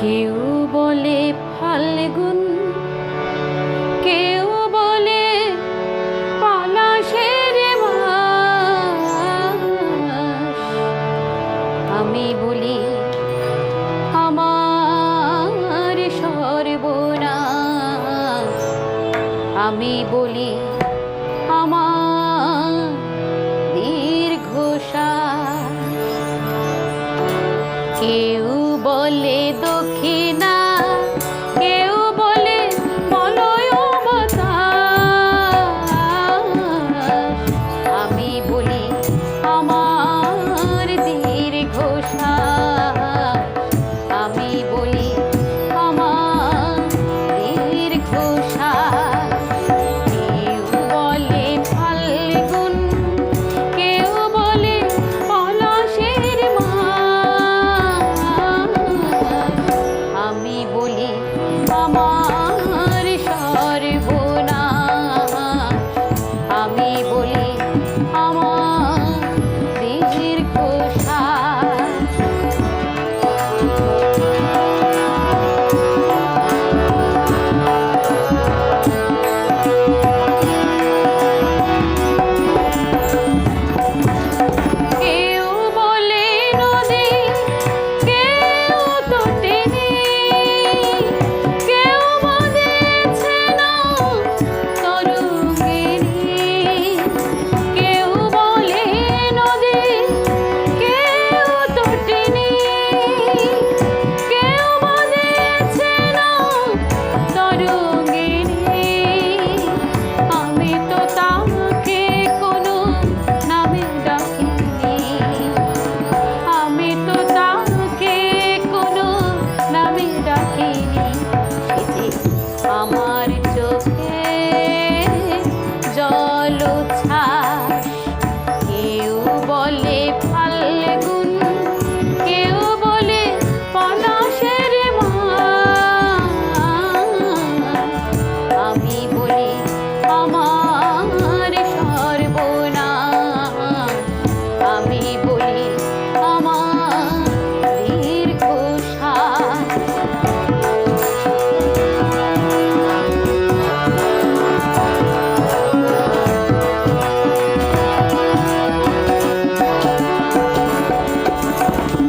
কেউ বলে ফাল্গুন, কেউ বলে পলাশের মাস। আমি বলি আমার সর্বনাশ। আমি বলি আমার দীর্ঘশ্বাস। কেউ বলে দক্ষিণা, কেউ বলে মলয় বাতাস। আমি বলি আমার দীর্ঘশ্বাস। আমি বলি আমার দীর্ঘশ্বাস। কেউ বলে ফাল্গুন, কেউ বলে পলাশের মাস। আমি বলি আমার সর্বনাশ। আমি বলি আমার দীর্ঘশ্বাস। কেউ বলে নদী, কেউ তো টেনে, কেউ বাঁধেছে নাও তরঙ্গিনী। কেউ বলে নদী, কেউ তো টেনে, কেউ বাঁধেছে নাও তরঙ্গিনী। আমি তো তাকে কোনো নামে ডাকিনি। আমি তো তাকে কোনো নামে ডাকিনি। সে যে আমার চোখে জলোচ্ছ্বাস। কেউ বলে ফাল্গুন, কেউ বলে পলাশের মাস। আমি বলি আমার সর্বনাশ। আমি বলি আমার দীর্ঘশ্বাস।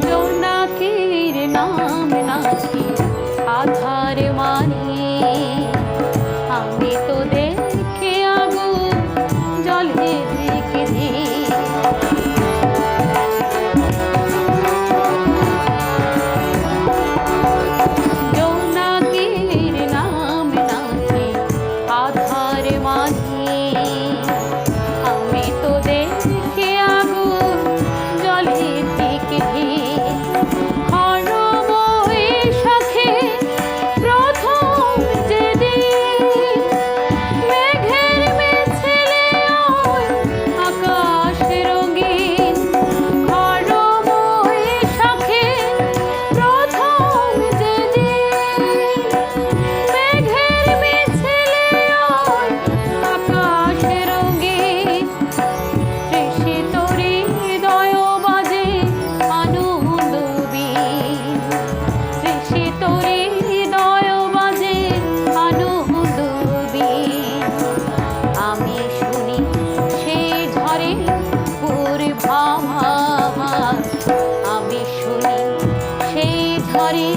জোনাকির নাম নাকি আধার মানে। আমি তো দেখে আগুন জলে দেখেছি। জোনাকির নাম নাকি আধার মানে। আমি তো দেখে আগুন জলে দেখেছি। বৈশাখে প্রথম যেদিন মেঘের মিছিলে আকাশ রঙিন। বৈশাখে প্রথম যেদিন মেঘের মিছিলে আকাশ রঙিন। তৃষিত হৃদয় বাজে আনন্দ বীণ। তৃষিত হৃদয় বাজে আনন্দ বীণ। আমি শুনি সেই ঝড়ে পূর্বাভাস। আমি শুনি সেই ঝড়ে